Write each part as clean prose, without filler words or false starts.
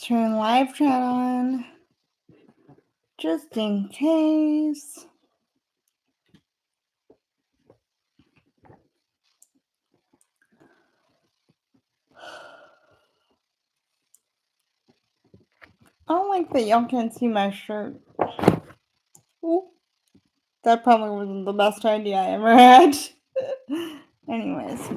turn live chat on just in case. I don't like that y'all can't see my shirt. Ooh, that probably wasn't the best idea I ever had. Anyways.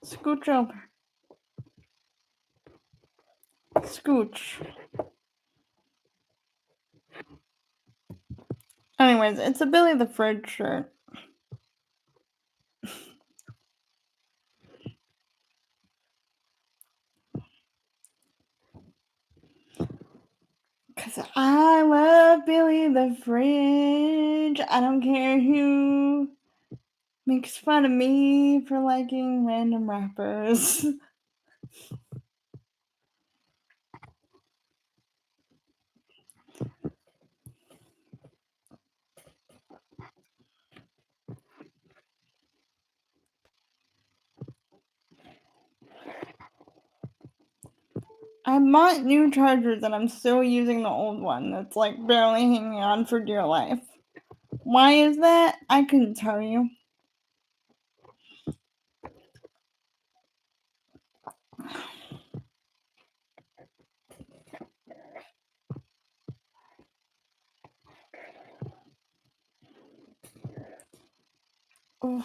Scooch over. Scooch. Anyways, it's a Billy the Fridge shirt. Cause I love Billy the Fridge. I don't care who makes fun of me for liking random rappers. I bought new chargers and I'm still using the old one that's like barely hanging on for dear life. Why is that? I couldn't tell you. Ugh.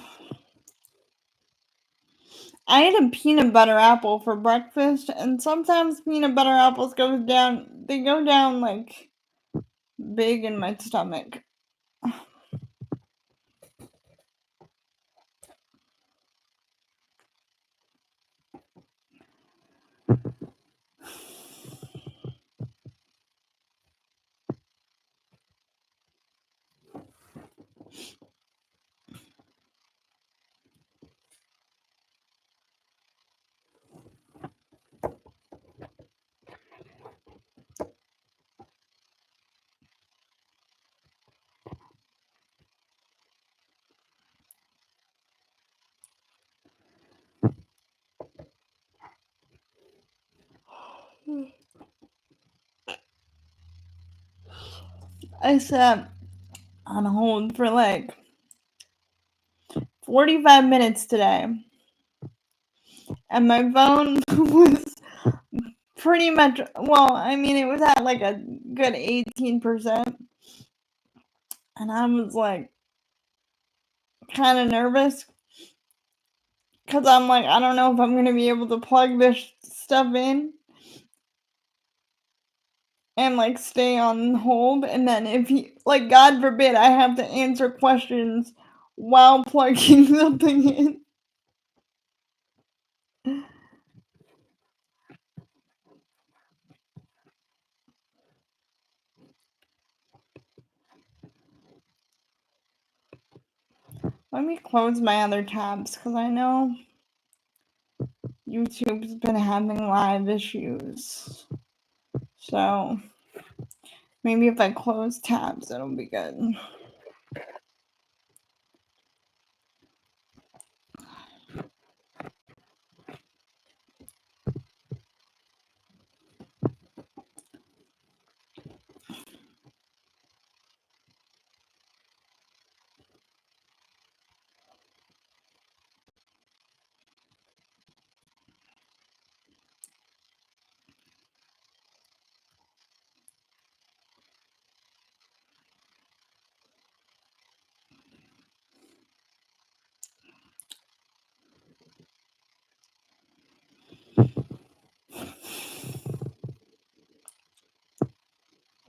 I ate a peanut butter apple for breakfast, and sometimes peanut butter apples go down like big in my stomach. I sat on hold for like 45 minutes today, and my phone was pretty much, well, I mean, it was at like a good 18%, and I was like kind of nervous because I'm like, I don't know if I'm going to be able to plug this stuff in and like stay on hold, and then if he, like, God forbid I have to answer questions while plugging something in. Let me close my other tabs because I know YouTube's been having live issues. So maybe if I close tabs, it'll be good.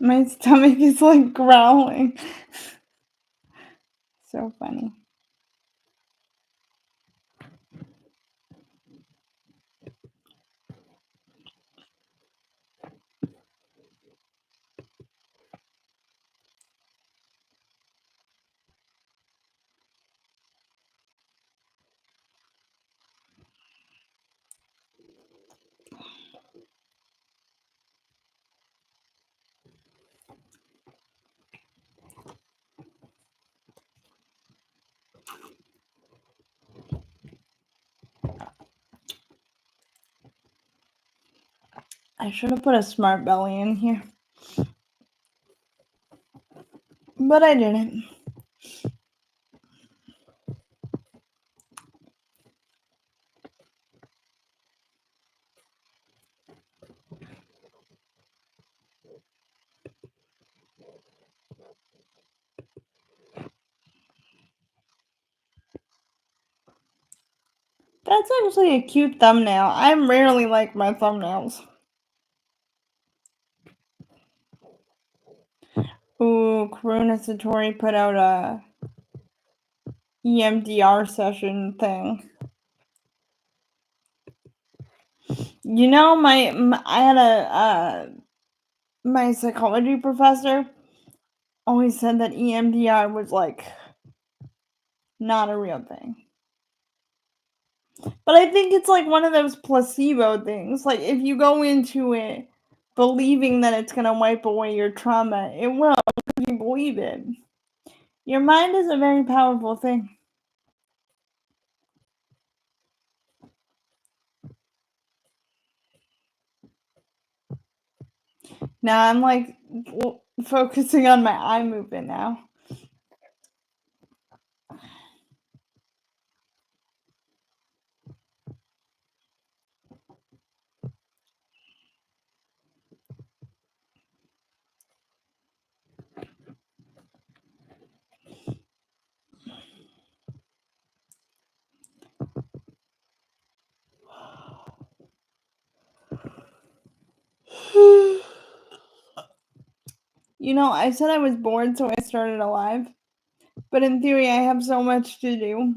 My stomach is like growling. So funny. I should have put a smart belly in here. But I didn't. That's actually a cute thumbnail. I rarely like my thumbnails. Ooh, Karuna Satori put out a EMDR session thing. You know, I had my psychology professor always said that EMDR was like not a real thing. But I think it's like one of those placebo things. Like if you go into it believing that it's gonna wipe away your trauma, it will if you believe it. Your mind is a very powerful thing. Now I'm like focusing on my eye movement now. You know, I said I was bored, so I started a live. But in theory, I have so much to do.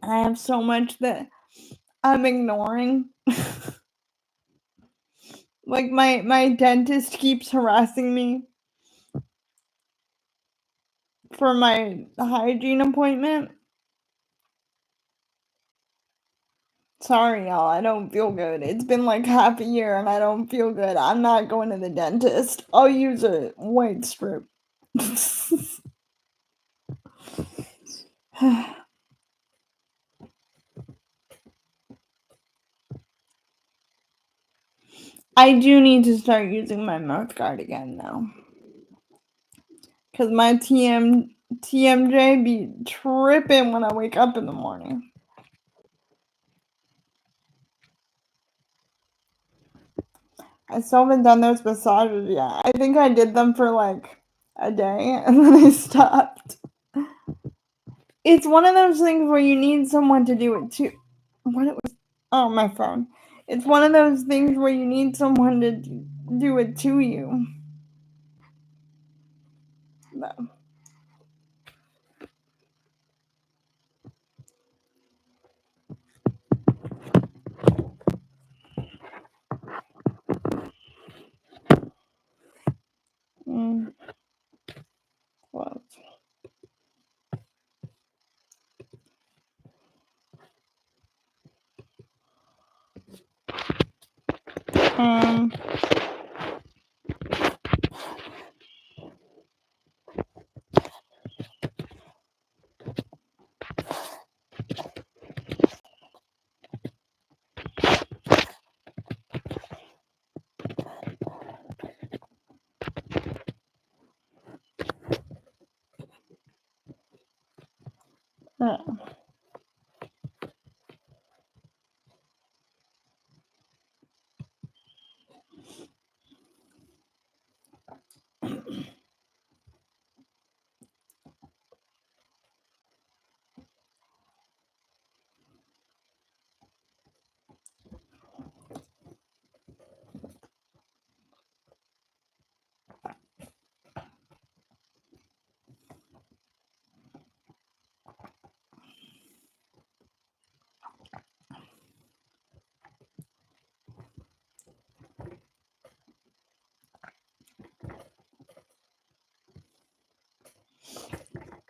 And I have so much that I'm ignoring. Like my dentist keeps harassing me for my hygiene appointment. Sorry, y'all, I don't feel good. It's been like half a year and I don't feel good. I'm not going to the dentist. I'll use a white strip. I do need to start using my mouth guard again though. Cause my TMJ be tripping when I wake up in the morning. I still haven't done those massages yet. I think I did them for like a day and then I stopped. It's one of those things where you need someone to do it too. What it was? Oh, my phone. It's one of those things where you need someone to do it to you. No. What? Um. uh,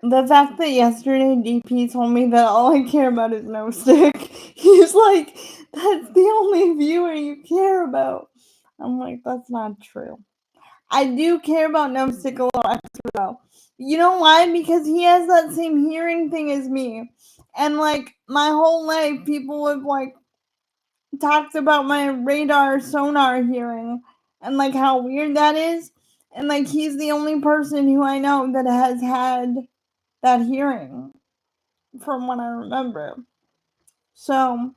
The fact that yesterday DP told me that all I care about is no stick. He's like, that's the only viewer you care about. I'm like, that's not true. I do care about no stick a little extra though. You know why? Because he has that same hearing thing as me. And like my whole life people have like talks about my radar sonar hearing and like how weird that is. And like he's the only person who I know that has had that hearing from what I remember. So,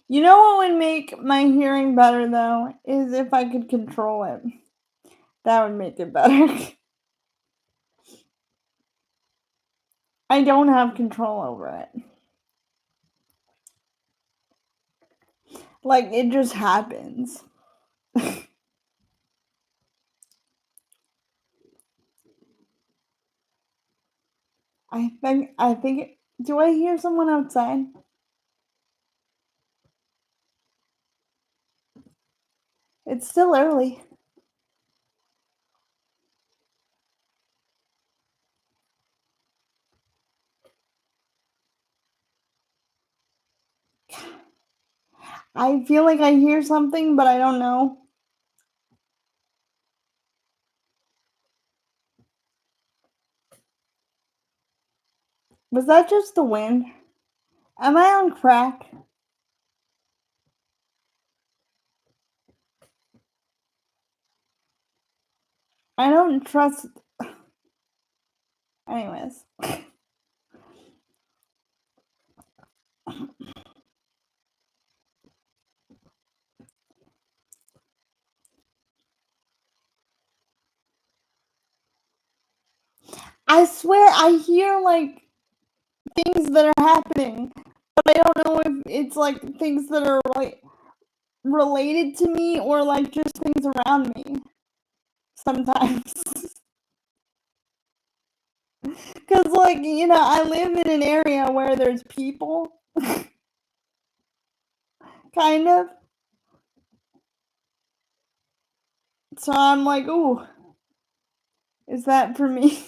you know what would make my hearing better though is if I could control it. That would make it better. I don't have control over it. Like it just happens. I think do I hear someone outside? It's still early. I feel like I hear something, but I don't know. Was that just the wind? Am I on crack? I don't trust. Anyways, I swear I hear like things that are happening, but I don't know if it's like things that are like related to me or like just things around me sometimes. Because, like, I live in an area where there's people, kind of. So I'm like, ooh, is that for me?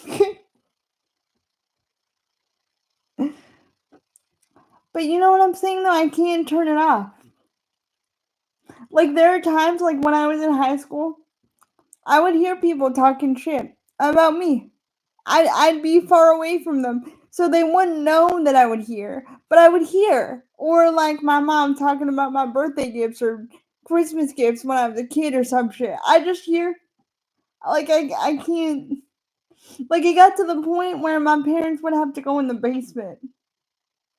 But you know what I'm saying, though? I can't turn it off. Like, there are times, like, when I was in high school, I would hear people talking shit about me. I'd be far away from them, so they wouldn't know that I would hear, but I would hear. Or like my mom talking about my birthday gifts or Christmas gifts when I was a kid or some shit. I just hear, like I can't. Like it got to the point where my parents would have to go in the basement,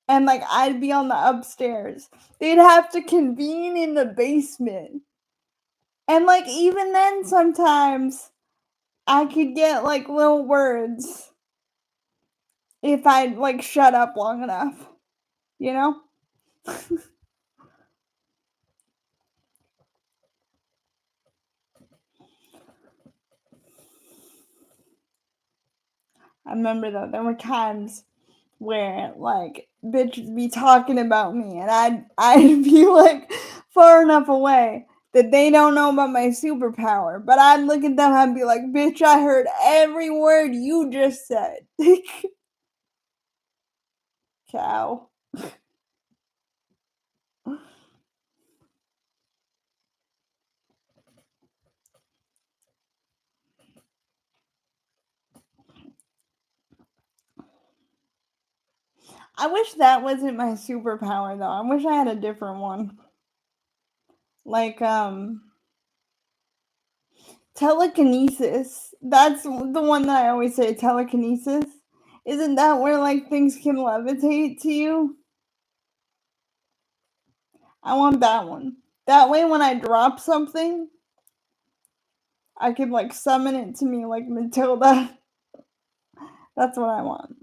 and like I'd be on the upstairs. They'd have to convene in the basement, and like even then, sometimes I could get like little words if I'd like shut up long enough, you know? I remember though, there were times where like bitches be talking about me and I'd be like far enough away that they don't know about my superpower. But I'd look at them and be like, bitch, I heard every word you just said. Cow. I wish that wasn't my superpower though. I wish I had a different one. Like telekinesis. That's the one that I always say, telekinesis. Isn't that where like things can levitate to you? I want that one. That way when I drop something, I could like summon it to me like Matilda. That's what I want.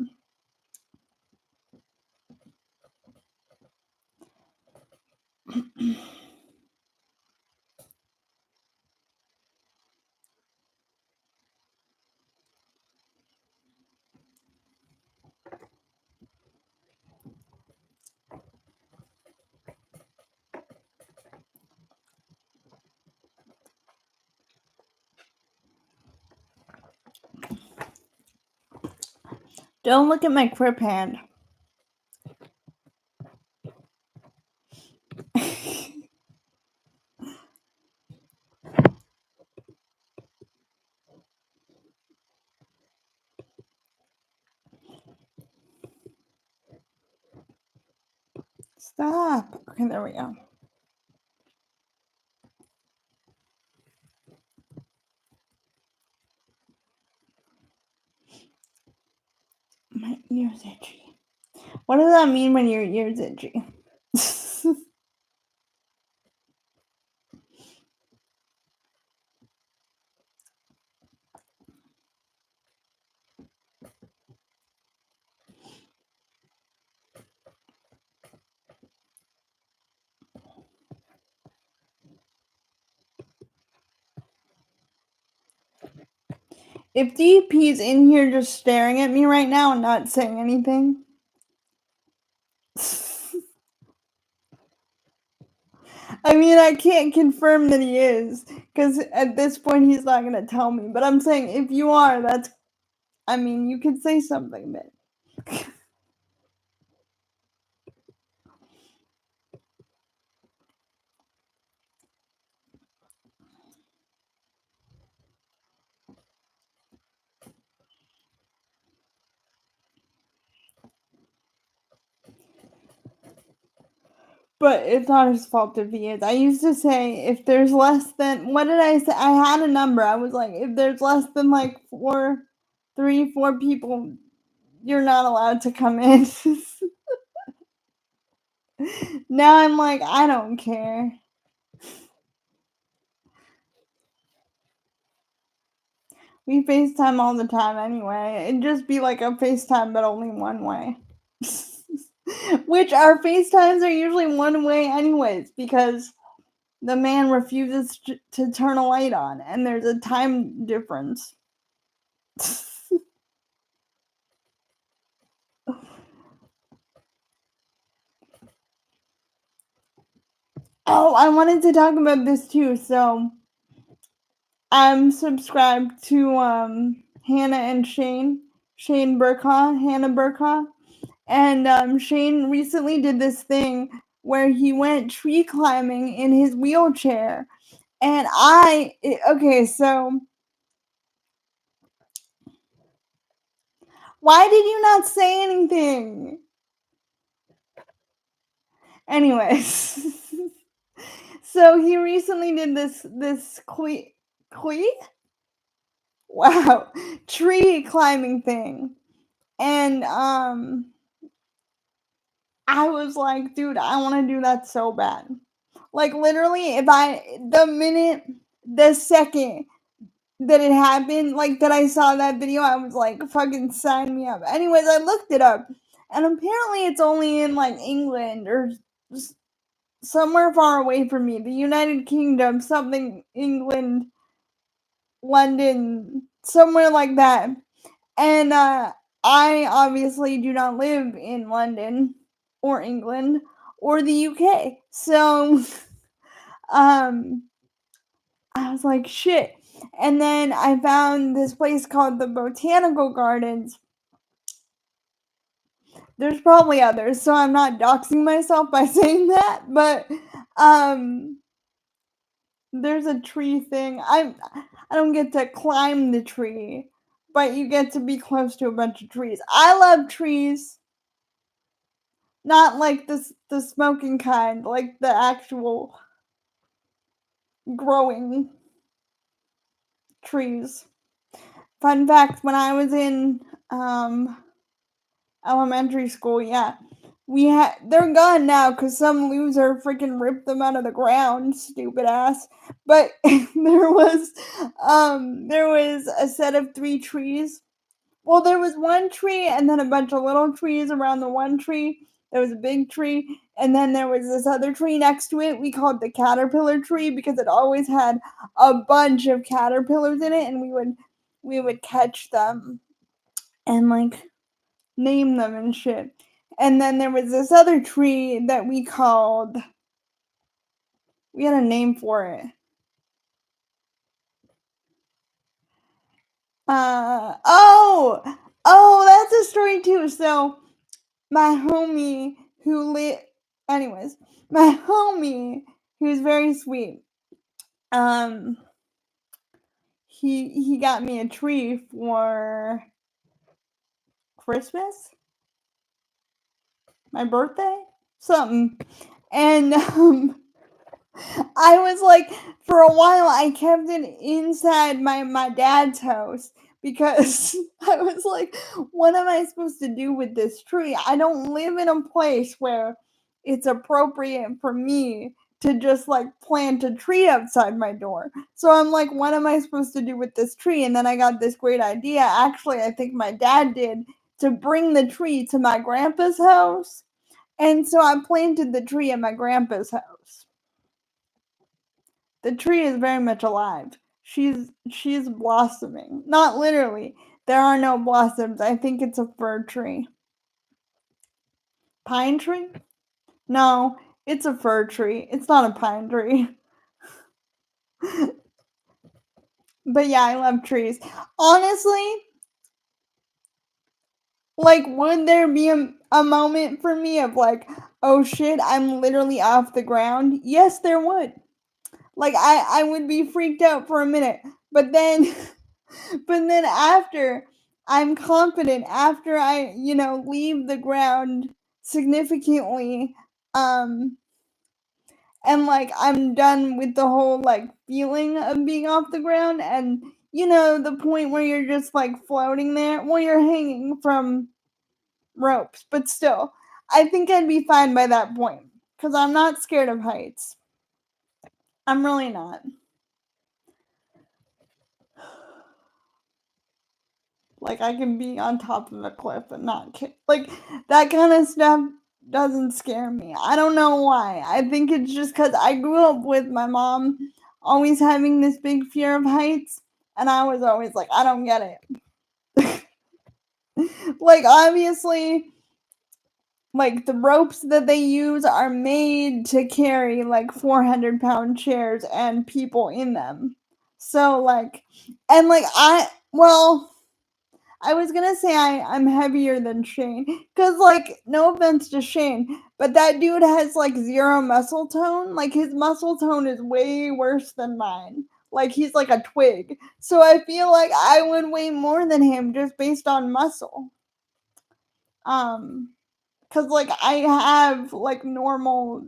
Don't look at my crip hand. Stop. Okay, there we go. My ear's itchy. What does that mean when your ear's itchy? If DP's in here just staring at me right now and not saying anything. I mean, I can't confirm that he is, because at this point he's not gonna tell me. But I'm saying if you are, that's, I mean, you could say something, but but it's not his fault if he is. I used to say if there's less than, what did I say? I had a number. I was like, if there's less than like 4 people, you're not allowed to come in. Now I'm like, I don't care. We FaceTime all the time anyway. It'd just be like a FaceTime, but only one way. Which our FaceTimes are usually one way anyways, because the man refuses to turn a light on, and there's a time difference. Oh, I wanted to talk about this too. So I'm subscribed to Hannah and Shane Burkhaw, Hannah Burkhaw. And Shane recently did this thing where he went tree climbing in his wheelchair. And okay, so why did you not say anything? Anyways, so he recently did this wow, tree climbing thing. And I was like, dude, I want to do that so bad. Like literally, the second that it happened, like that I saw that video, I was like, fucking sign me up. Anyways, I looked it up, and apparently it's only in like England or somewhere far away from me, the United Kingdom, something, England, London, somewhere like that. And I obviously do not live in London or England or the UK. So I was like, shit. And then I found this place called the Botanical Gardens. There's probably others, so I'm not doxing myself by saying that, but there's a tree thing. I don't get to climb the tree, but you get to be close to a bunch of trees. I love trees. Not like the smoking kind, like the actual growing trees. Fun fact, when I was in elementary school, yeah, they're gone now because some loser freaking ripped them out of the ground, stupid ass. But there was a set of 3 trees. Well, there was one tree and then a bunch of little trees around the one tree. There was a big tree, and then there was this other tree next to it. We called the caterpillar tree because it always had a bunch of caterpillars in it, and we would catch them and like name them and shit. And then there was this other tree that we had a name for it. That's a story too. So my homie my homie who's very sweet, he got me a tree for Christmas, my birthday. something. And I was like, for a while, I kept it inside my dad's house because I was like, what am I supposed to do with this tree? I don't live in a place where it's appropriate for me to just like plant a tree outside my door. So I'm like, what am I supposed to do with this tree? And then I got this great idea. Actually, I think my dad did, to bring the tree to my grandpa's house. And so I planted the tree at my grandpa's house. The tree is very much alive. She's blossoming. Not literally. There are no blossoms. I think it's a fir tree. Pine tree? No, it's a fir tree. It's not a pine tree. But yeah, I love trees. Honestly, like, would there be a moment for me of like, oh shit, I'm literally off the ground? Yes, there would. Like, I would be freaked out for a minute. But then but then after, I'm confident after I, leave the ground significantly, um, and like I'm done with the whole like feeling of being off the ground, and the point where you're just like floating there. Well, you're hanging from ropes, but still, I think I'd be fine by that point because I'm not scared of heights. I'm really not. Like, I can be on top of a cliff and not like, that kind of stuff doesn't scare me. I don't know why. I think it's just because I grew up with my mom always having this big fear of heights, and I was always like, I don't get it. Like, obviously, like, the ropes that they use are made to carry, like, 400-pound chairs and people in them. So, like, and, like, I was gonna say I'm heavier than Shane, cause like no offense to Shane, but that dude has like zero muscle tone. Like his muscle tone is way worse than mine. Like he's like a twig. So I feel like I would weigh more than him just based on muscle. Um, cause like I have like normal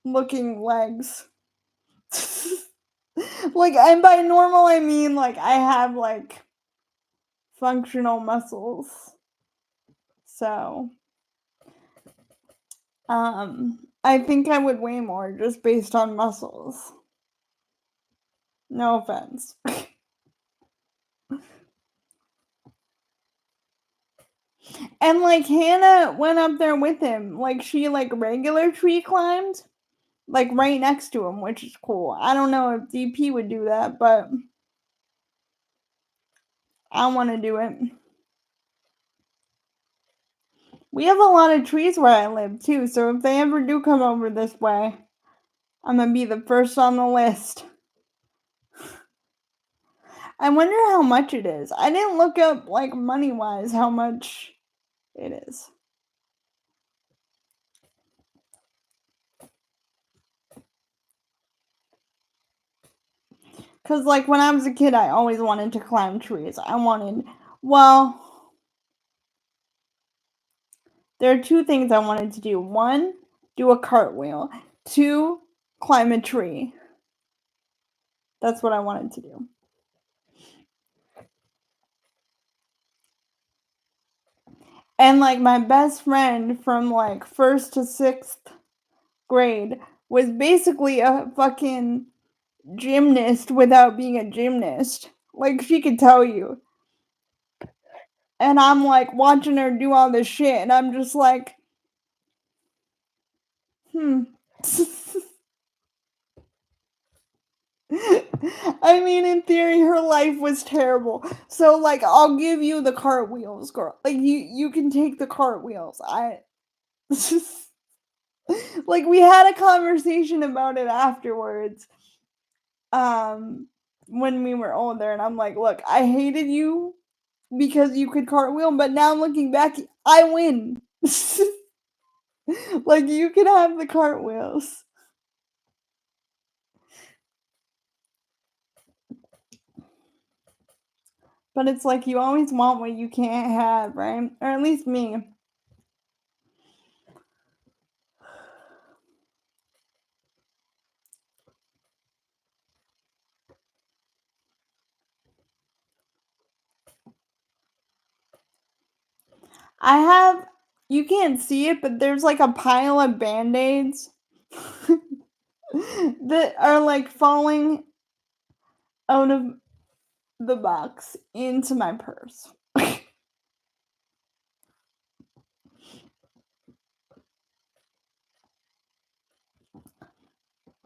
looking legs. Like, and by normal I mean like I have like functional muscles. So I think I would weigh more just based on muscles. No offense. And like Hannah went up there with him. Like she like regular tree climbed, like right next to him, which is cool. I don't know if DP would do that, but I want to do it. We have a lot of trees where I live too, so if they ever do come over this way, I'm gonna be the first on the list. I wonder how much it is. I didn't look up like money wise how much it is. Cause like when I was a kid, I always wanted to climb trees. Well, there are two things I wanted to do. One, do a cartwheel. Two, climb a tree. That's what I wanted to do. And like my best friend from like first to sixth grade was basically a fucking gymnast without being a gymnast. Like she could tell you. And I'm like watching her do all this shit, and I'm just like, hmm. I mean, in theory, her life was terrible. So, like, I'll give you the cartwheels, girl. Like, you can take the cartwheels. Like, we had a conversation about it afterwards. When we were older, and I'm like, look, I hated you because you could cartwheel, but now looking back, I win. Like, you can have the cartwheels. But it's like you always want what you can't have, right? Or at least me. I have you can't see it, but there's, like, a pile of Band-Aids that are, like, falling out of the box into my purse.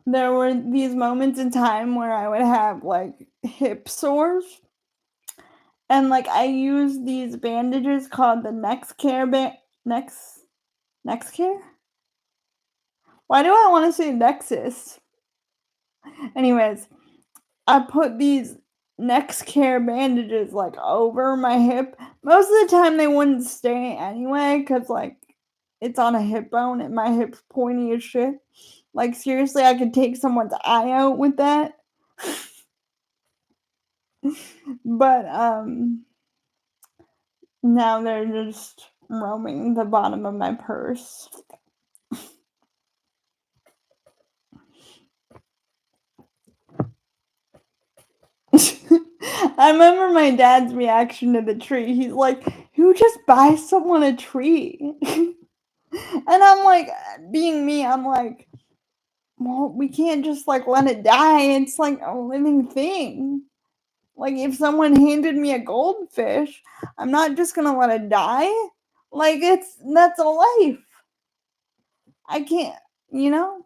There were these moments in time where I would have, like, hip sores, and, like, I use these bandages called the Next Care? Why do I wanna say Nexus? Anyways, I put these Next Care bandages, like, over my hip. Most of the time, they wouldn't stay anyway, cause like, it's on a hip bone and my hip's pointy as shit. Like, seriously, I could take someone's eye out with that. But, now they're just roaming the bottom of my purse. I remember my dad's reaction to the tree. He's like, "Who just buys someone a tree?" And I'm like, being me, I'm like, "Well, we can't just, like, let it die. It's like a living thing. Like, if someone handed me a goldfish, I'm not just gonna let it die. Like, that's a life. I can't, you know?"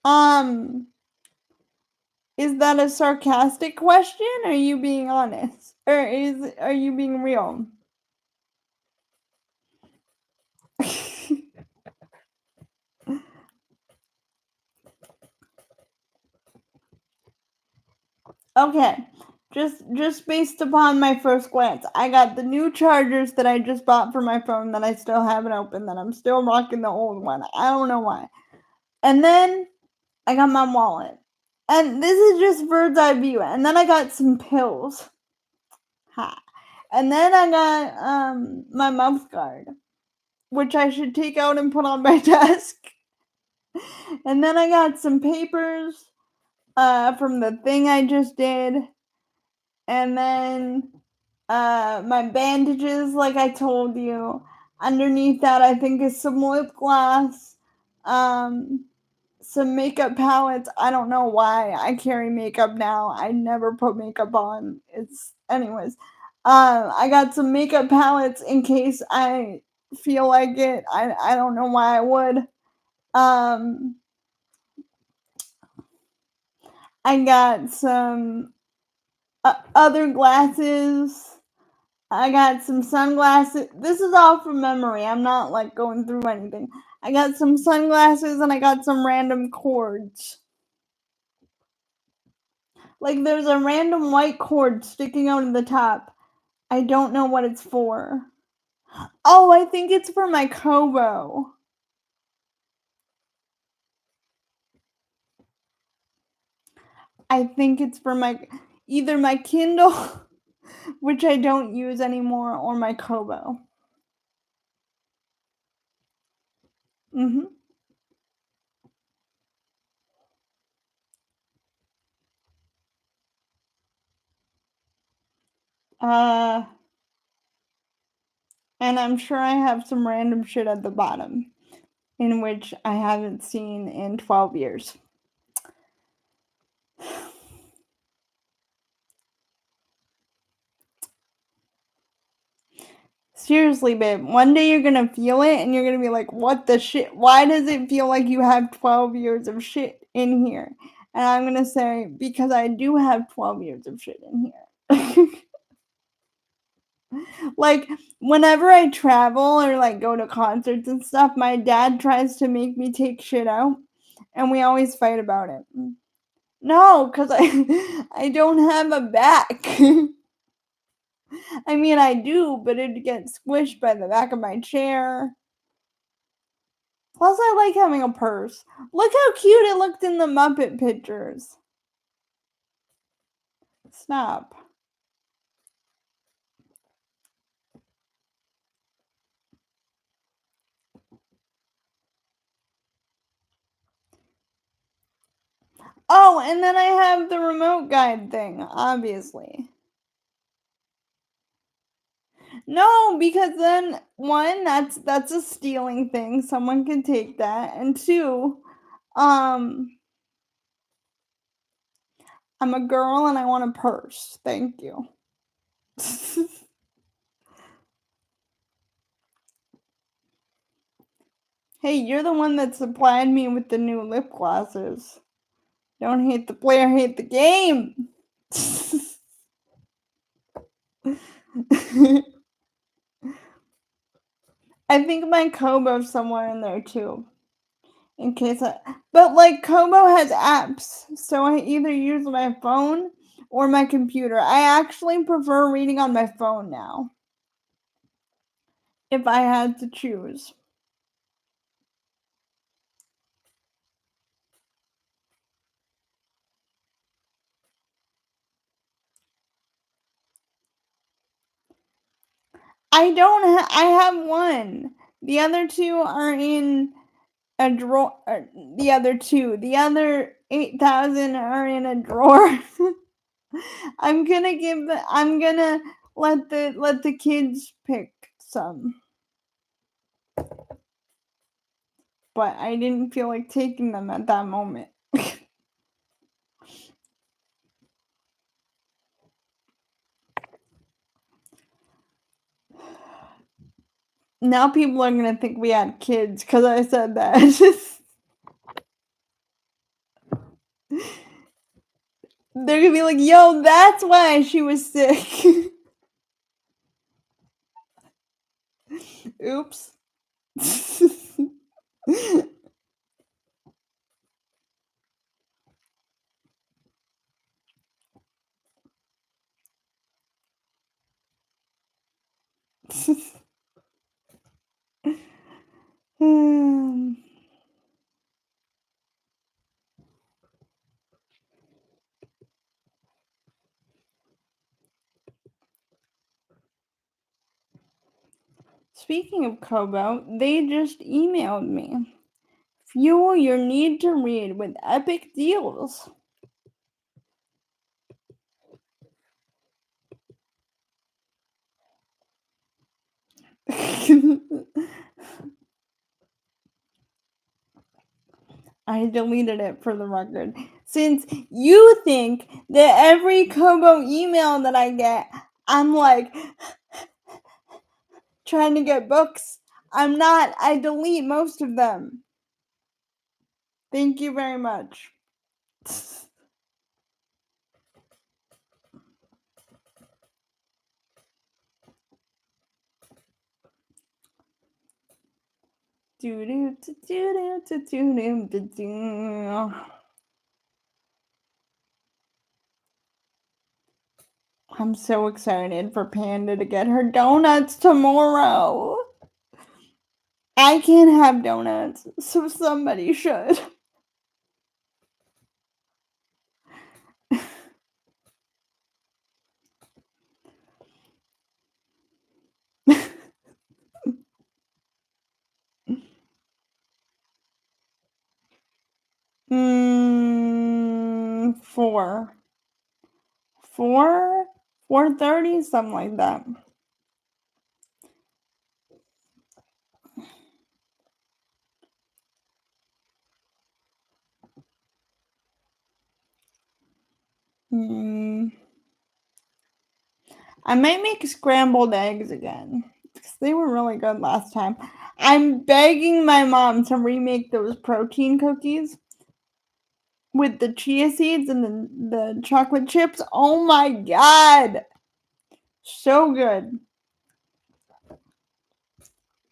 Um, is that a sarcastic question? Or are you being honest? Or are you being real? Okay. Just based upon my first glance, I got the new chargers that I just bought for my phone that I still haven't opened, that I'm still rocking the old one. I don't know why. And then I got my wallet. And this is just bird's eye view. And then I got some pills. Ha. And then I got my mouth guard, which I should take out and put on my desk. And then I got some papers from the thing I just did. And then my bandages, like I told you. Underneath that, I think is some lip gloss, um, some makeup palettes. I don't know why I carry makeup now. I never put makeup on. Anyways. I got some makeup palettes in case I feel like it. I don't know why I would. Um, I got some other glasses. I got some sunglasses. This is all from memory. I'm not like going through anything. I got some sunglasses and I got some random cords. Like there's a random white cord sticking out of the top. I don't know what it's for. Oh, I think it's for my Kobo. I think it's for my either my Kindle, which I don't use anymore, or my Kobo. Mhm. Uh, and I'm sure I have some random shit at the bottom, in which I haven't seen in 12 years. Seriously, babe, one day you're gonna feel it and you're gonna be like, what the shit? Why does it feel like you have 12 years of shit in here? And I'm gonna say, because I do have 12 years of shit in here. Like, whenever I travel or like go to concerts and stuff, my dad tries to make me take shit out, and we always fight about it. No, because I don't have a back. I mean, I do, but it gets squished by the back of my chair. Plus, I like having a purse. Look how cute it looked in the Muppet pictures. Stop. Oh, and then I have the remote guide thing, obviously. No, because then one, that's a stealing thing. Someone can take that. And two, um, I'm a girl and I want a purse. Thank you. Hey, you're the one that supplied me with the new lip glosses. Don't hate the player, hate the game. I think my Kobo's somewhere in there too. In case but like Kobo has apps, so I either use my phone or my computer. I actually prefer reading on my phone now, if I had to choose. I have one. The other two are in a drawer. The other 8,000 are in a drawer. I'm gonna let the kids pick some. But I didn't feel like taking them at that moment. Now people are gonna think we had kids because I said that. They're gonna be like, yo, that's why she was sick. Oops. Speaking of Kobo, they just emailed me. Fuel your need to read with epic deals. I deleted it for the record. Since you think that every Kobo email that I get, I'm like trying to get books. I'm not. I delete most of them. Thank you very much. I'm so excited for Panda to get her donuts tomorrow. I can't have donuts, so somebody should. Four. 4:30, something like that. I might make scrambled eggs again because they were really good last time. I'm begging my mom to remake those protein cookies with the chia seeds and the chocolate chips. Oh my god! So good.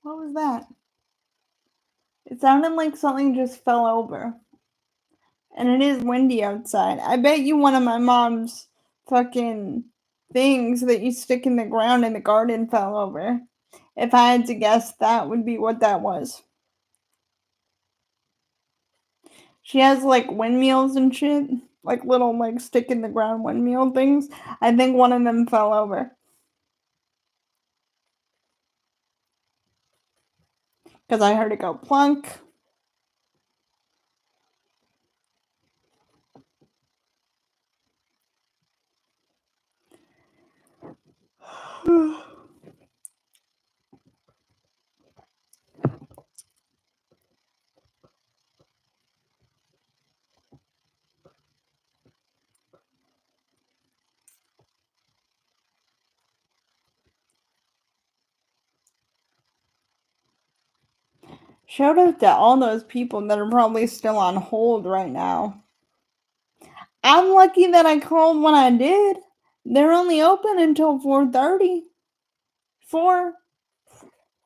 What was that? It sounded like something just fell over. And it is windy outside. I bet you one of my mom's fucking things that you stick in the ground in the garden fell over. If I had to guess, that would be what that was. She has like windmills and shit, like little like stick in the ground windmill things. I think one of them fell over. Because I heard it go plunk. Shout out to all those people that are probably still on hold right now. I'm lucky that I called when I did. They're only open until 4:30. 4.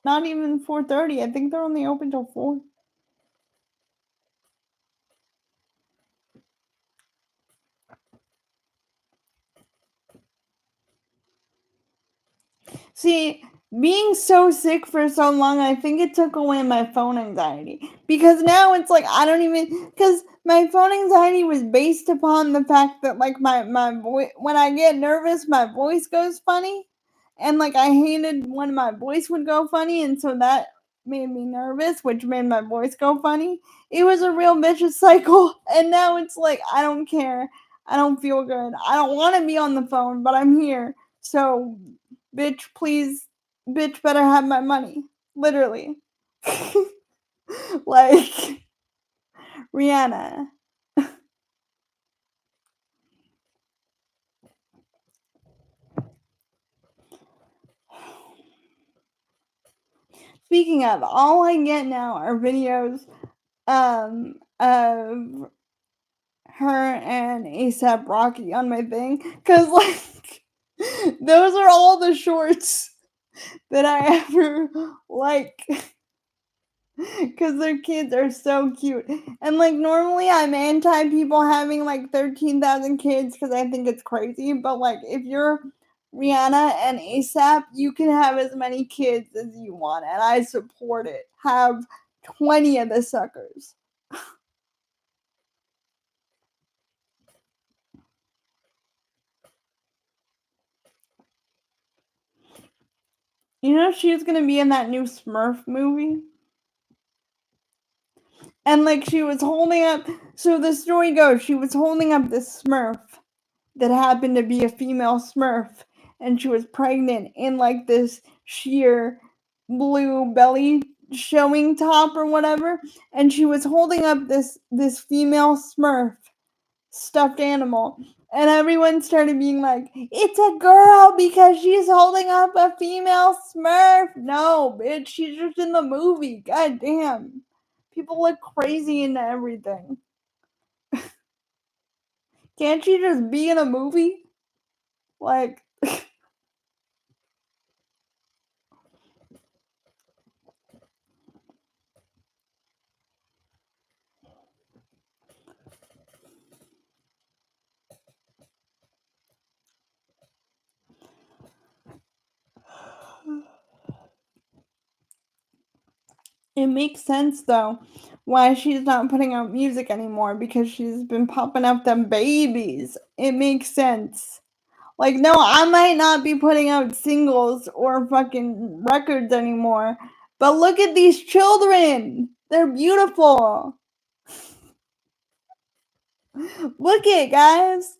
Not even 4:30. I think they're only open till 4. See, being so sick for so long, I think it took away my phone anxiety. Because now it's like I don't even, because my phone anxiety was based upon the fact that like my voice, when I get nervous, my voice goes funny, and like I hated when my voice would go funny, and so that made me nervous, which made my voice go funny. It was a real vicious cycle, and now it's like I don't care. I don't feel good. I don't want to be on the phone, but I'm here. So bitch, please, bitch better have my money. Literally. Like, Rihanna. Speaking of, all I get now are videos of her and ASAP Rocky on my thing. Cause like those are all the shorts that I ever like. Because their kids are so cute. And like normally I'm anti people having like 13,000 kids because I think it's crazy. But like if you're Rihanna and ASAP, you can have as many kids as you want. And I support it. Have 20 of the suckers. You know she's gonna be in that new Smurf movie? And like she was holding up, so the story goes, she was holding up this Smurf that happened to be a female Smurf, and she was pregnant in like this sheer blue belly showing top or whatever, and she was holding up this female Smurf stuffed animal, and everyone started being like, it's a girl because she's holding up a female Smurf. No, bitch, she's just in the movie. God damn. People look crazy into everything. Can't she just be in a movie? Like, it makes sense though why she's not putting out music anymore because she's been popping up them babies. It makes sense. Like, no, I might not be putting out singles or fucking records anymore, but look at these children. They're beautiful. Look it, guys.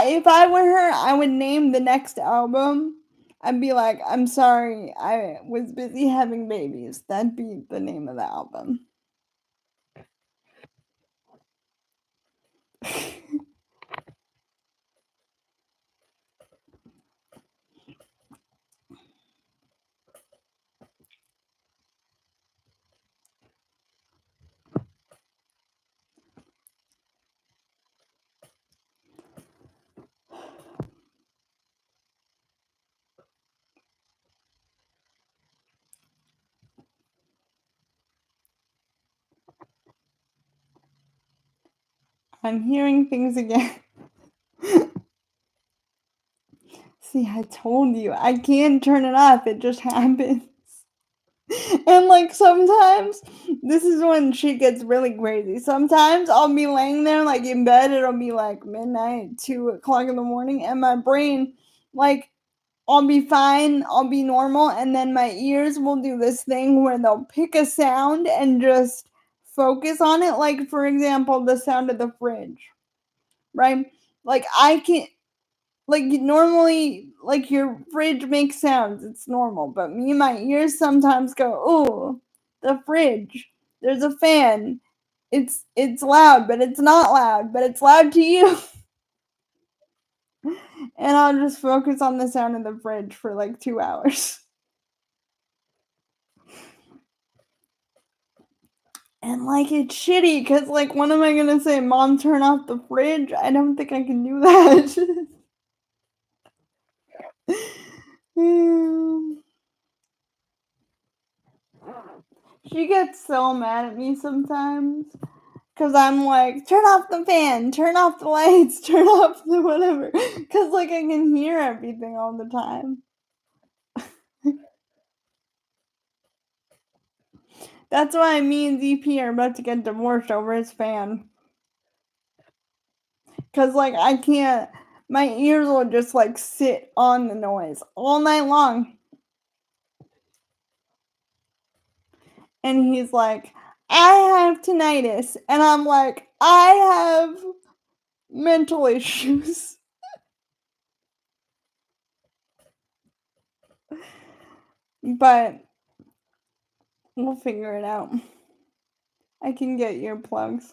If I were her, I would name the next album. I'd be like, I'm sorry, I was busy having babies. That'd be the name of the album. I'm hearing things again. See, I told you, I can't turn it off. It just happens. And like sometimes, this is when shit gets really crazy. Sometimes I'll be laying there like in bed, it'll be like midnight, 2 o'clock in the morning, and my brain, like, I'll be fine, I'll be normal, and then my ears will do this thing where they'll pick a sound and just focus on it. Like, for example, the sound of the fridge, right? Like, I can, like normally like your fridge makes sounds, it's normal, but me, my ears sometimes go, oh, the fridge, there's a fan, it's loud but it's not loud but it's loud to you. and I'll just focus on the sound of the fridge for like 2 hours. And like it's shitty because like when am I gonna say, Mom, turn off the fridge? I don't think I can do that. She gets so mad at me sometimes because I'm like, turn off the fan, turn off the lights, turn off the whatever. Because like I can hear everything all the time. That's why me and ZP are about to get divorced over his fan. Because like I can't, my ears will just like sit on the noise all night long. And he's like, I have tinnitus. And I'm like, I have mental issues. But we'll figure it out. I can get earplugs.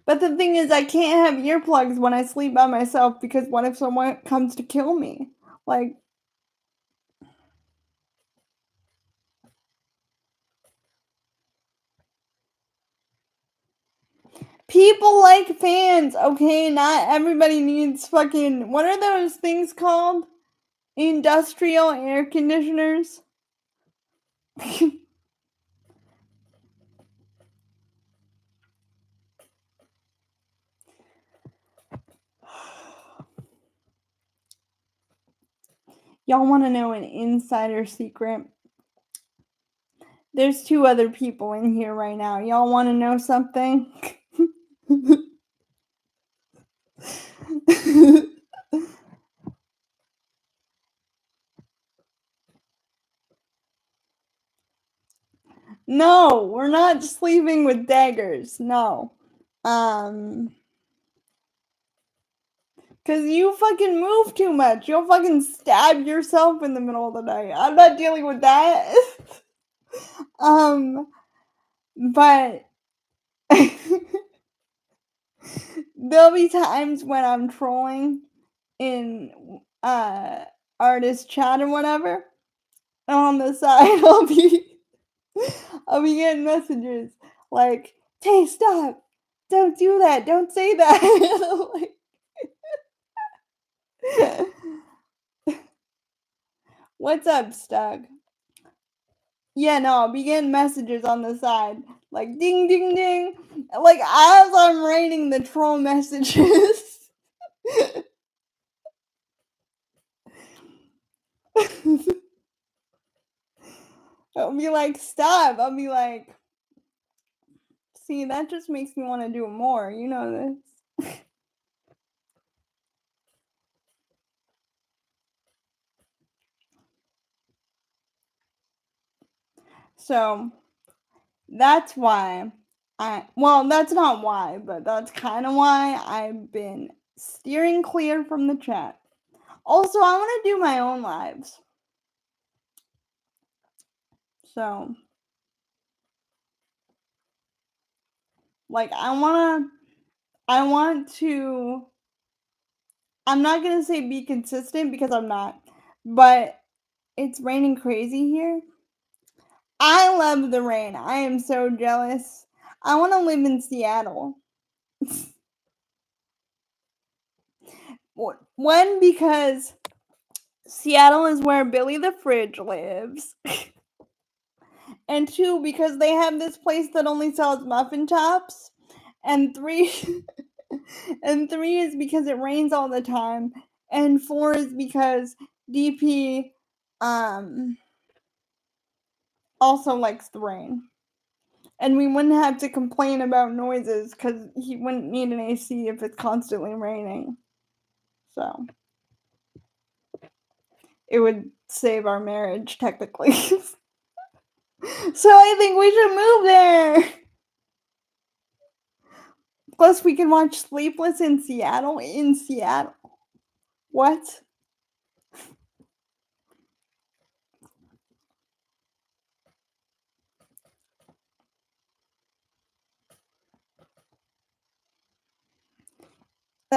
But the thing is, I can't have earplugs when I sleep by myself because what if someone comes to kill me? Like, people like fans, okay? Not everybody needs fucking. What are those things called? Industrial air conditioners? Y'all want to know an insider secret? There's 2 other people in here right now. Y'all want to know something? No, we're not sleeping with daggers. No. Cause you fucking move too much. You'll fucking stab yourself in the middle of the night. I'm not dealing with that. But there'll be times when I'm trolling in artist chat or whatever. And on the side I'll be getting messages like, "Tay, stop. Don't do that. Don't say that." Like, what's up, Stug? Yeah, no, I'll be getting messages on the side. Like ding ding ding. Like as I'm writing the troll messages. I'll be like, stop. I'll be like, see, that just makes me want to do more. You know this. So that's why well, that's not why, but that's kind of why I've been steering clear from the chat. Also, I want to do my own lives. So, like, I want to, I'm not going to say be consistent because I'm not, but it's raining crazy here. I love the rain. I am so jealous. I want to live in Seattle. One, because Seattle is where Billy the Fridge lives. And 2, because they have this place that only sells muffin tops. And 3 and 3 is because it rains all the time. And 4 is because DP also likes the rain. And we wouldn't have to complain about noises because he wouldn't need an AC if it's constantly raining. So it would save our marriage, technically. So I think we should move there. Plus, we can watch Sleepless in Seattle in Seattle. What?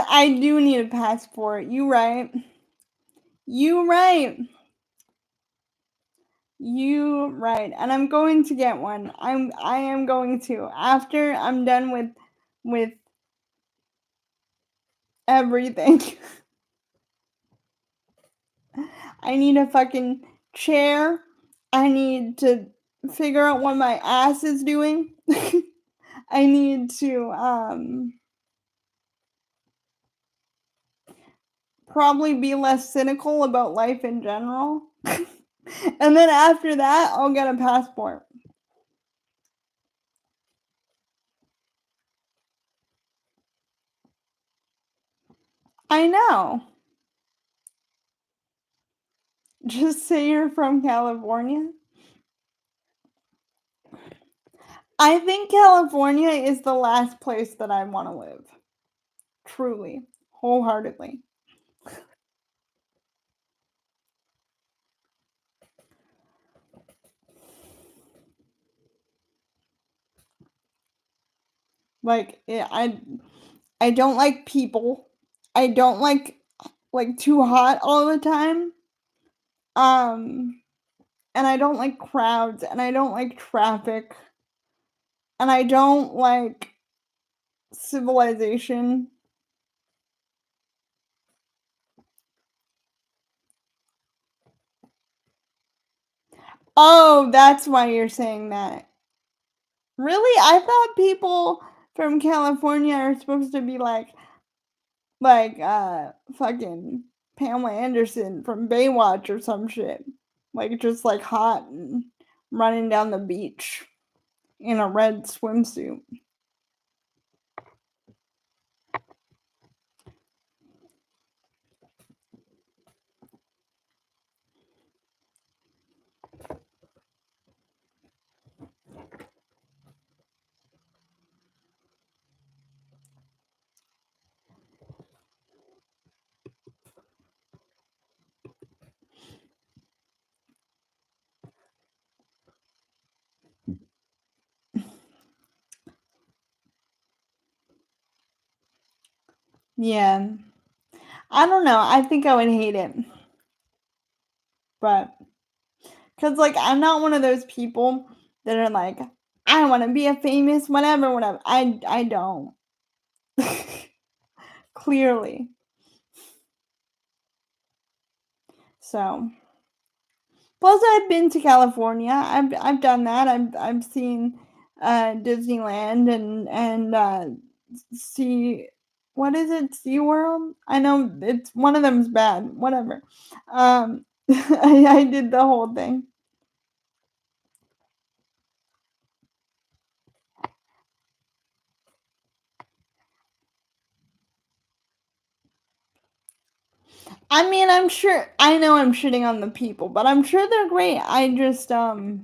I do need a passport. You right. You right. You right. And I'm going to get one. I am going to. After I'm done with everything. I need a fucking chair. I need to figure out what my ass is doing. I need to probably be less cynical about life in general. And then after that, I'll get a passport. I know. Just say you're from California. I think California is the last place that I want to live. Truly, wholeheartedly. Like I don't like people. I don't like too hot all the time. Um and I don't like crowds and I don't like traffic and I don't like civilization. Oh, that's why you're saying that. Really? I thought people from California are supposed to be fucking Pamela Anderson from Baywatch or some shit. Like just like hot and running down the beach in a red swimsuit. Yeah. I don't know. I think I would hate it. But cuz like I'm not one of those people that are like I want to be a famous whatever. I don't. Clearly. So, plus I've been to California. I've done that. I've seen Disneyland and see what is it? SeaWorld? I know it's one of them's bad. Whatever. I did the whole thing. I mean, I'm sure I know I'm shitting on the people, but I'm sure they're great. I just I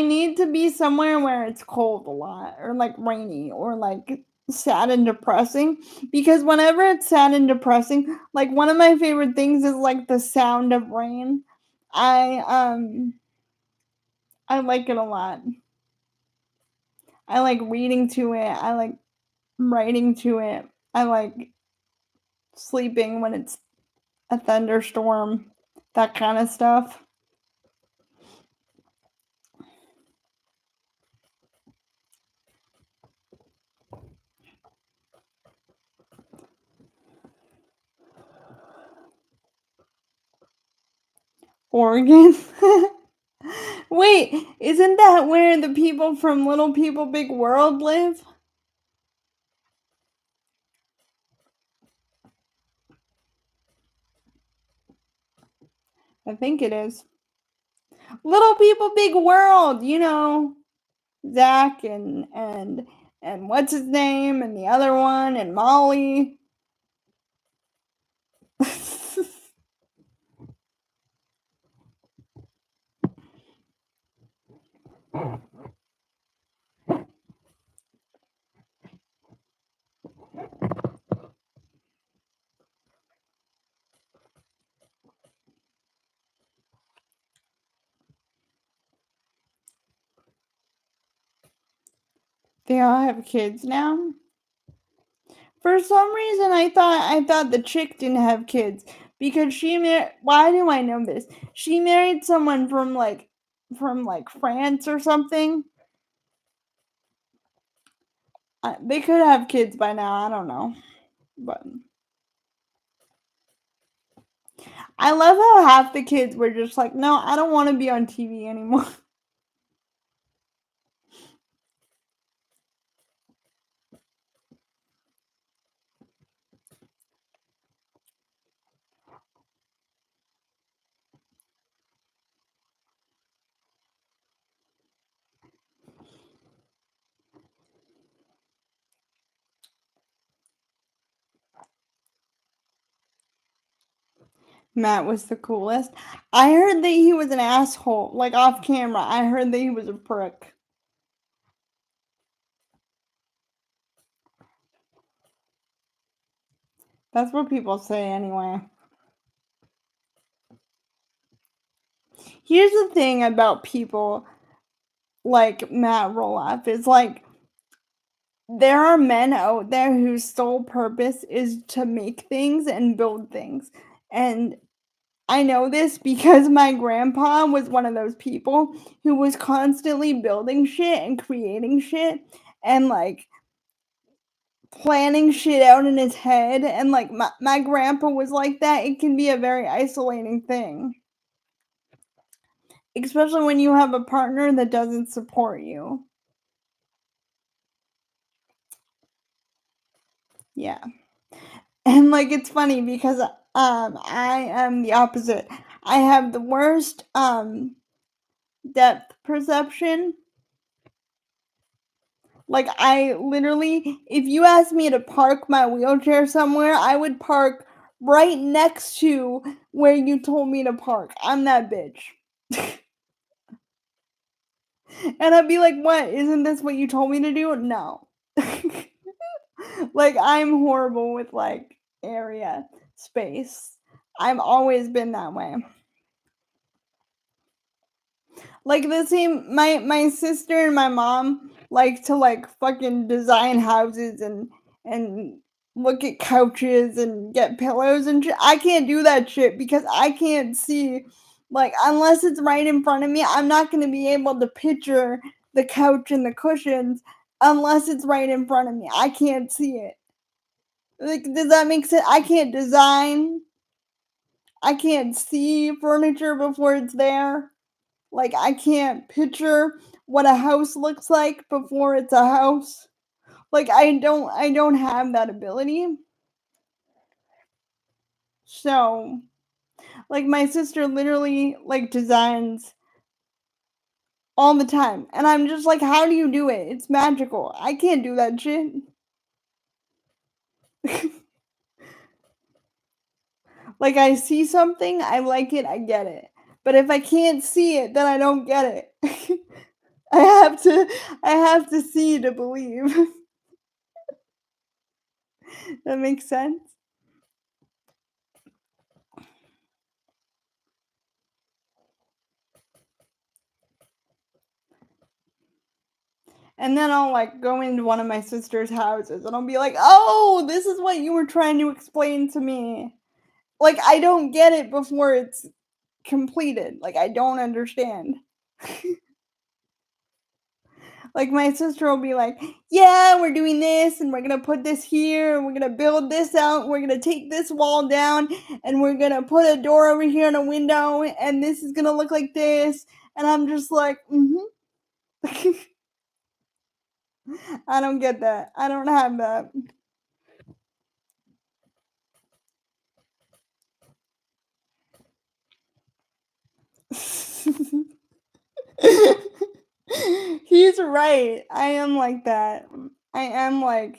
need to be somewhere where it's cold a lot or like rainy or like sad and depressing because whenever it's sad and depressing, like one of my favorite things is like the sound of rain. I I like it a lot. I like reading to it. I like writing to it. I like sleeping when it's a thunderstorm, that kind of stuff. Oregon. Wait, isn't that where the people from Little People Big World live? I think it is. Little People Big World, you know, Zach and what's his name and the other one and Molly. They all have kids now. For some reason, I thought the chick didn't have kids because why do I know this? She married someone from France or something. They could have kids by now. I don't know, but I love how half the kids were just like, "No, I don't want to be on TV anymore." Matt was the coolest. I heard that he was an asshole, like off camera. I heard that he was a prick. That's what people say anyway. Here's the thing about people like Matt Roloff is like there are men out there whose sole purpose is to make things and build things. And I know this because my grandpa was one of those people who was constantly building shit and creating shit and like planning shit out in his head. And like my grandpa was like that. It can be a very isolating thing, especially when you have a partner that doesn't support you. Yeah. And like it's funny because I am the opposite. I have the worst depth perception. Like I literally if you asked me to park my wheelchair somewhere, I would park right next to where you told me to park. I'm that bitch. And I'd be like, "What? Isn't this what you told me to do?" No. Like I'm horrible with like area space. I've always been that way. Like the same my sister and my mom like to like fucking design houses and look at couches and get pillows and shit. I can't do that shit because I can't see like unless it's right in front of me, I'm not going to be able to picture the couch and the cushions unless it's right in front of me. I can't see it. Like does that make sense? I can't see furniture before it's there. Like I can't picture what a house looks like before it's a house. Like I don't have that ability. So, like my sister literally like designs all the time and I'm just like how do you do it? It's magical. I can't do that shit. Like I see something, I like it, I get it. But if I can't see it, then I don't get it. I have to I have to see to believe. That makes sense. And then I'll like go into one of my sister's houses and I'll be like, "Oh, this is what you were trying to explain to me." Like I don't get it before it's completed. Like I don't understand. Like my sister will be like, "Yeah, we're doing this and we're going to put this here and we're going to build this out. And we're going to take this wall down and we're going to put a door over here and a window and this is going to look like this." And I'm just like, "Mhm." I don't get that. I don't have that. He's right. I am like that. I am like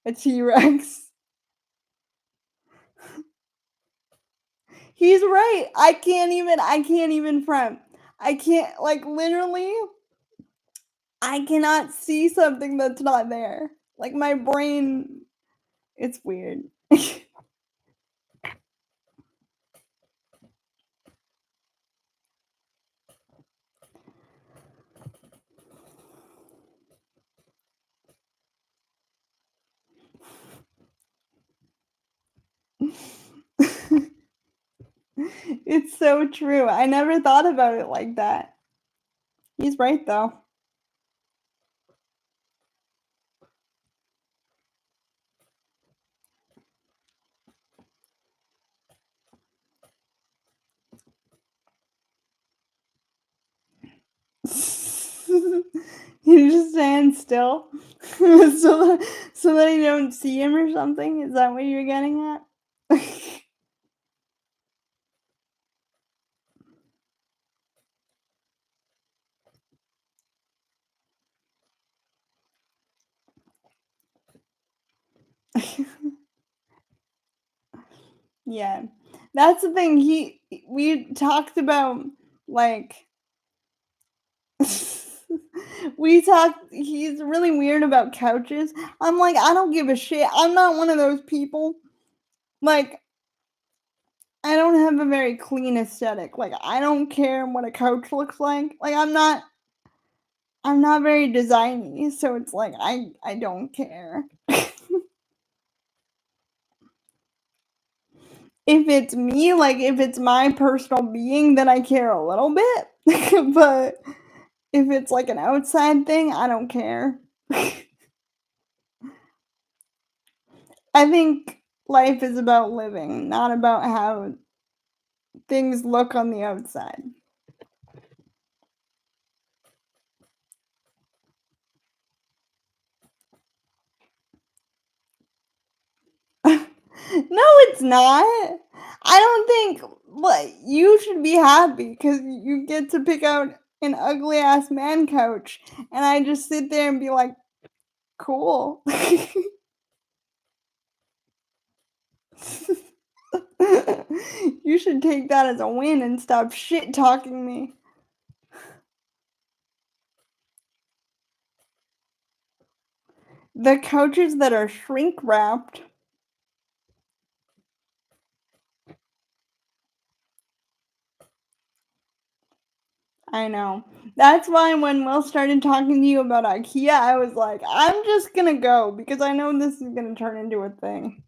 a T-Rex. He's right. I can't even front. I can't like literally I cannot see something that's not there. Like my brain it's weird. It's so true. I never thought about it like that. He's right, though. You just stand still so that you don't see him or something? Is that what you're getting at? Yeah. That's the thing, we talked about, like we talked he's really weird about couches. I'm like, "I don't give a shit." I'm not one of those people. Like, I don't have a very clean aesthetic. Like, I don't care what a couch looks like. Like, I'm not very designy, so it's like I don't care. If it's me, like, if it's my personal being, then I care a little bit, but if it's, like, an outside thing, I don't care. I think life is about living, not about how things look on the outside. No, it's not. I don't think what you should be happy because you get to pick out an ugly ass man couch, and I just sit there and be like, "Cool." You should take that as a win and stop shit talking me. The couches that are shrink wrapped. I know. That's why when Will started talking to you about IKEA, I was like, I'm just gonna go because I know this is gonna turn into a thing.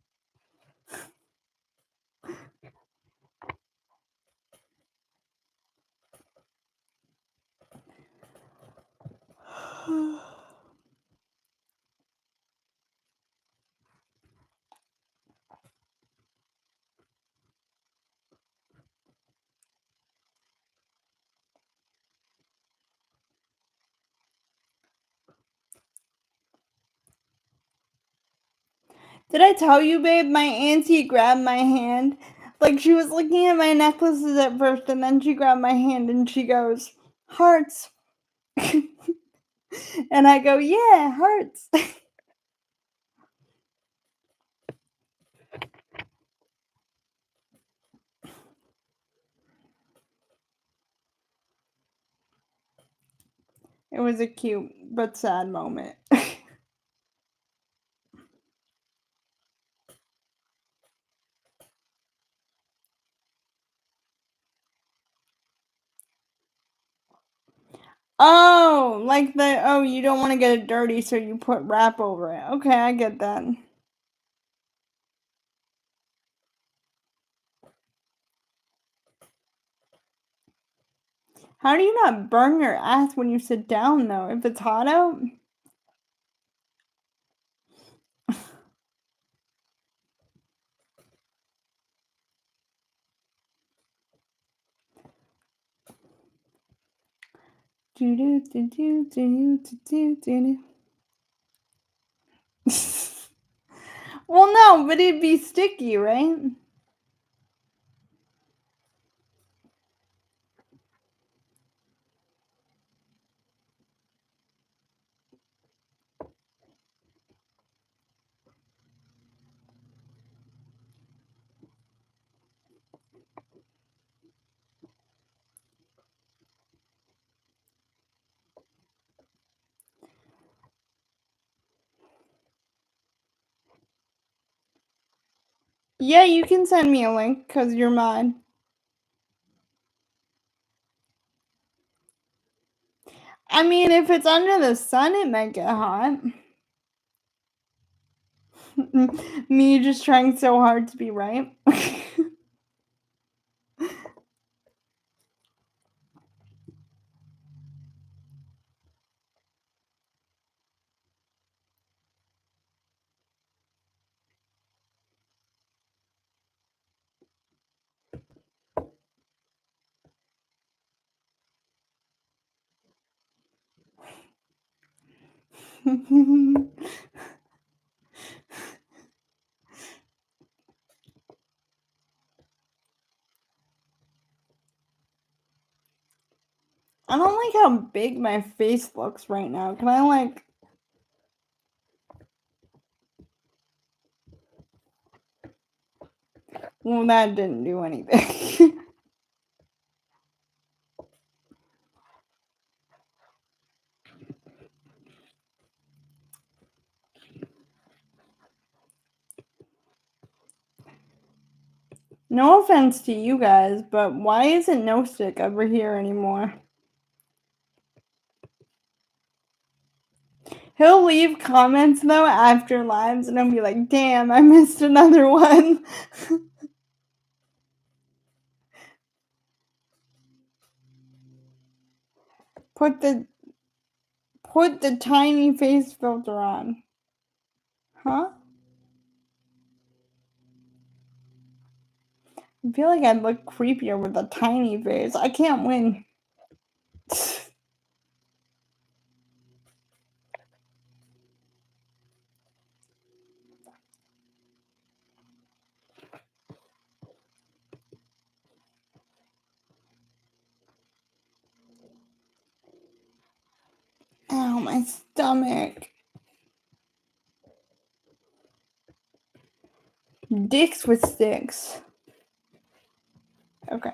Did I tell you, babe? My auntie grabbed my hand. Like, she was looking at my necklaces at first, and then she grabbed my hand and she goes, "Hearts." And I go, "Yeah, hearts." It was a cute but sad moment. Oh, like you don't wanna get it dirty, so you put wrap over it. Okay, I get that. How do you not burn your ass when you sit down, though, if it's hot out? Do do do do do do do do. Well, no, but it'd be sticky, right? Yeah, you can send me a link because 'cause you're mine. I mean, if it's under the sun, it might get hot. Me just trying so hard to be right. I don't like how big my face looks right now. Can I like... Well, that didn't do anything. No offense to you guys, but why isn't No Stick ever here anymore? He'll leave comments though after lives and I'll be like, damn, I missed another one. Put the tiny face filter on. Huh? I feel like I'd look creepier with a tiny face. I can't win. Ow, my stomach. Dicks with sticks. Okay.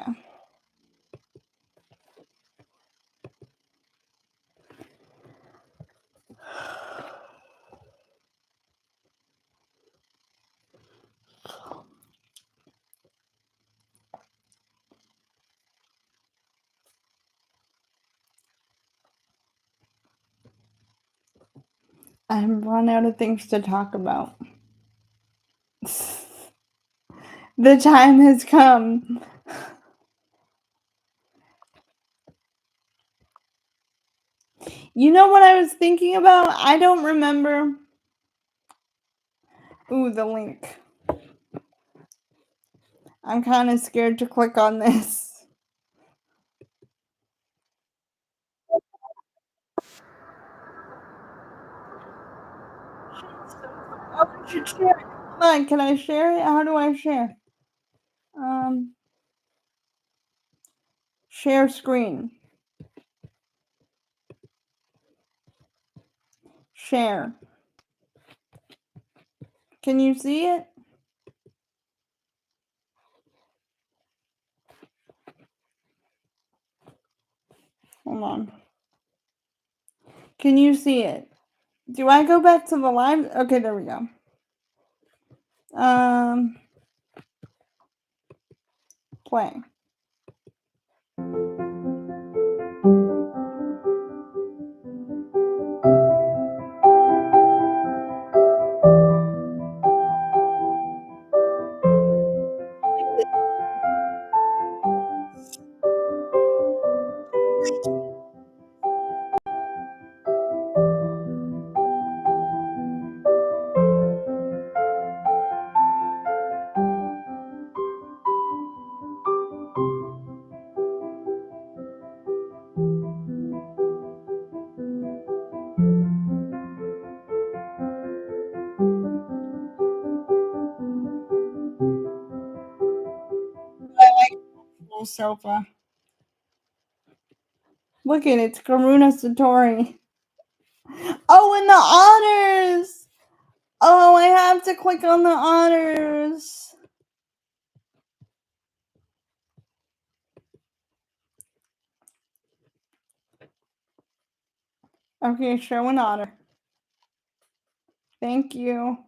I've run out of things to talk about. The time has come. You know what I was thinking about? I don't remember. Ooh, the link. I'm kind of scared to click on this. Oh, I should share it. Hold on, can I share it? How do I share? Share screen. Share. Can you see it? Hold on. Can you see it? Do I go back to the live? Okay, there we go. Play. I like full sofa. Look at it, it's Karuna Satori. Oh, and the honors! Oh, I have to click on the honors. Okay, show an honor. Thank you.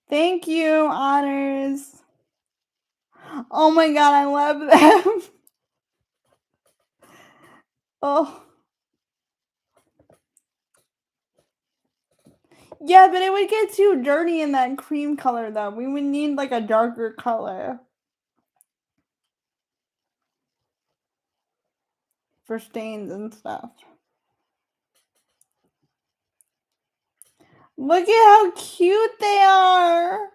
Thank you, honors. Oh my god, I love them. Oh. Yeah, but it would get too dirty in that cream color though. We would need like a darker color for stains and stuff. Look at how cute they are.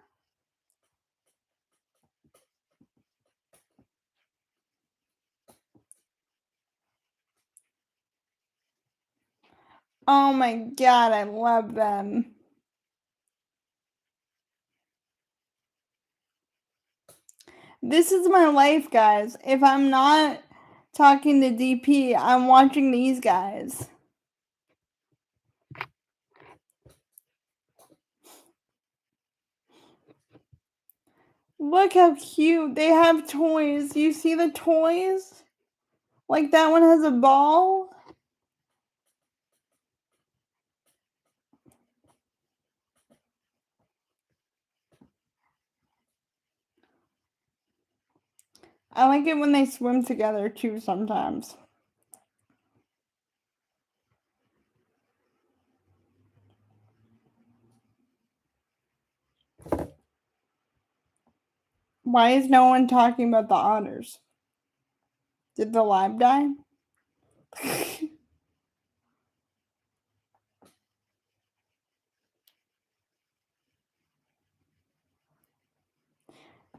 Oh my god, I love them. This is my life, guys. If I'm not talking to DP, I'm watching these guys. Look how cute. They have toys. You see the toys? Like that one has a ball. I like it when they swim together too sometimes. Why is no one talking about the otters? Did the lab die?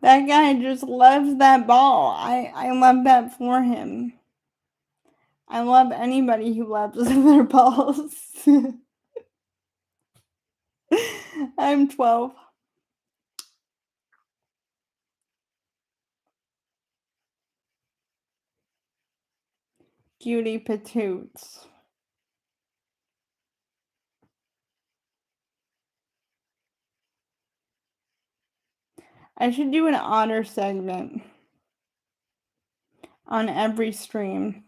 That guy just loves that ball. I love that for him. I love anybody who loves their balls. I'm 12. Cutie patoots. I should do an otter segment on every stream.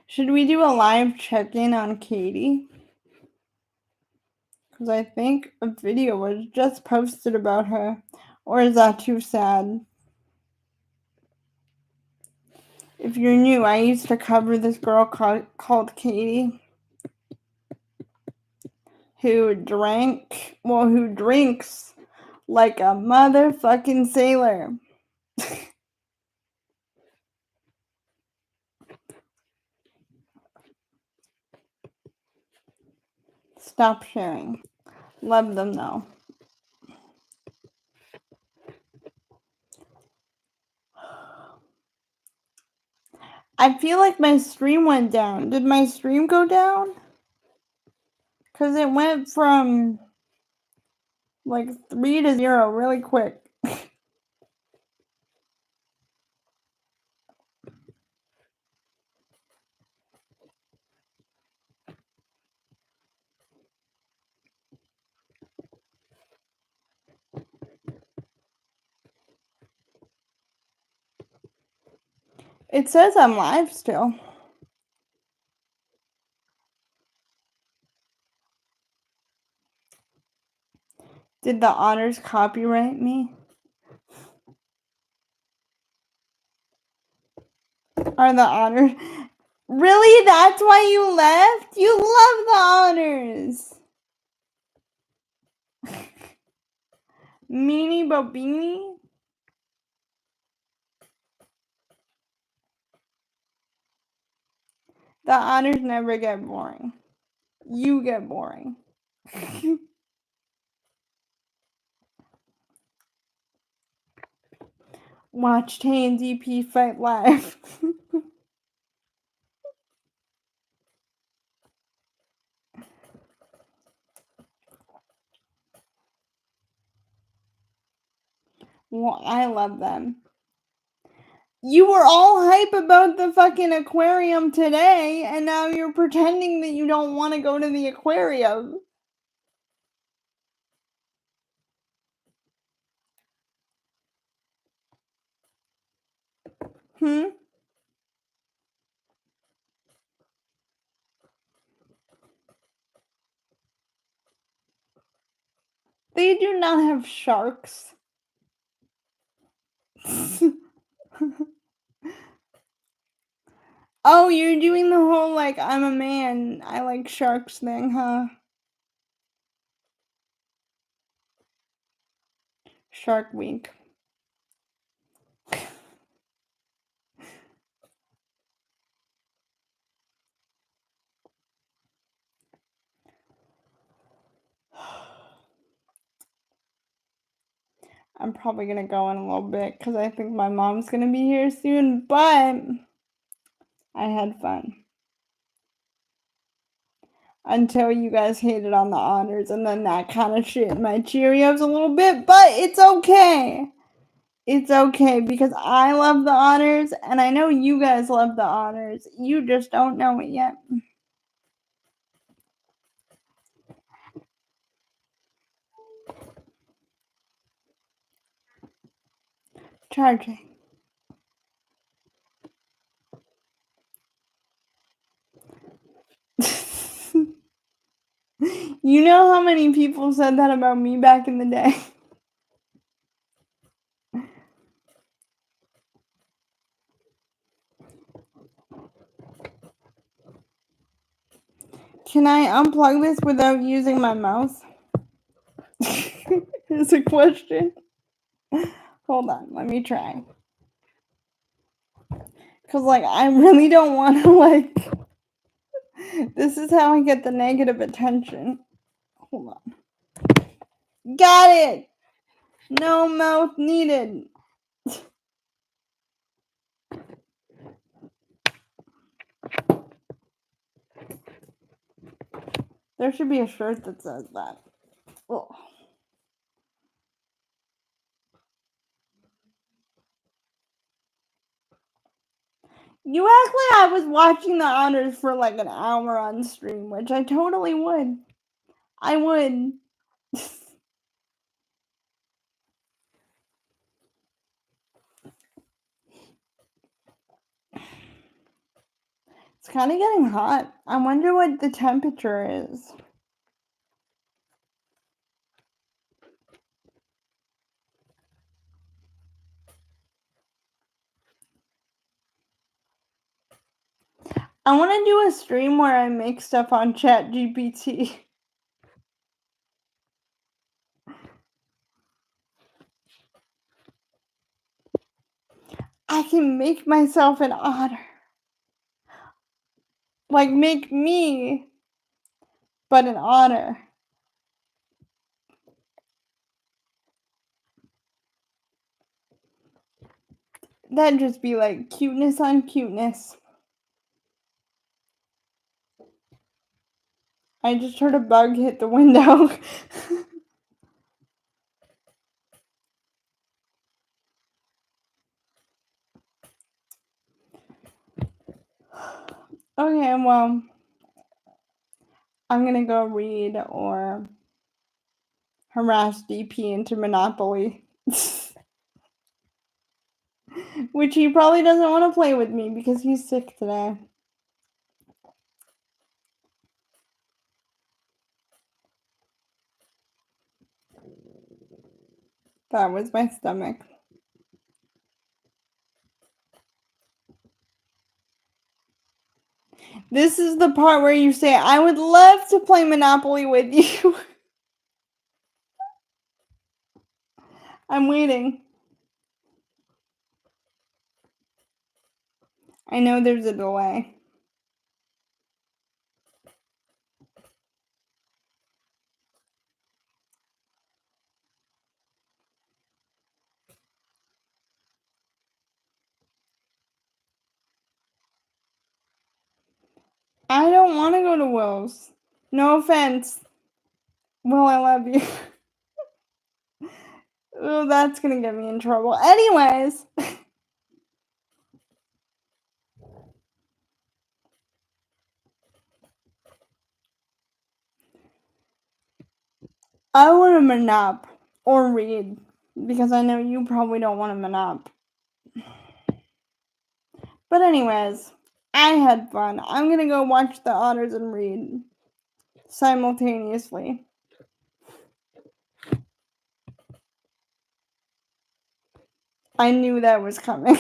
Should we do a live check-in on Katie? Because I think a video was just posted about her. Or is that too sad? If you're new, I used to cover this girl called Katie who drinks like a motherfucking sailor. Stop sharing. Love them though. I feel like my stream went down. Did my stream go down? Because it went from like 3 to 0 really quick. It says I'm live still. Did the honors copyright me? Are the honors... Really? That's why you left? You love the honors. Meanie Bobini? The honors never get boring. You get boring. Watch Tay and DP fight live. Well, I love them. You were all hype about the fucking aquarium today, and now you're pretending that you don't want to go to the aquarium. Hmm? They do not have sharks. Oh, you're doing the whole, like, I'm a man, I like sharks thing, huh? Shark Week. I'm probably gonna go in a little bit because I think my mom's gonna be here soon, but I had fun. Until you guys hated on the honors, and then that kind of shit my Cheerios a little bit, but it's okay. It's okay because I love the honors, and I know you guys love the honors. You just don't know it yet. Charging. You know how many people said that about me back in the day? Can I unplug this without using my mouse? Is a question. Hold on, let me try. Cause like I really don't want to like. This is how I get the negative attention. Hold on. Got it. No mouth needed. There should be a shirt that says that. Oh. You act like I was watching the honors for like an hour on stream, which I totally would. I would. It's kind of getting hot. I wonder what the temperature is. I want to do a stream where I make stuff on ChatGPT. I can make myself an otter. Like, make me, but an otter. That'd just be like cuteness on cuteness. I just heard a bug hit the window. Okay, well, I'm gonna go read or harass DP into Monopoly. Which he probably doesn't want to play with me because he's sick today. That was my stomach. This is the part where you say, I would love to play Monopoly with you. I'm waiting. I know there's a delay. I don't want to go to Will's. No offense. Will, I love you. Oh, that's gonna get me in trouble. Anyways. I want a monop or read because I know you probably don't want a monop. But anyways, I had fun. I'm gonna go watch the otters and read simultaneously. I knew that was coming.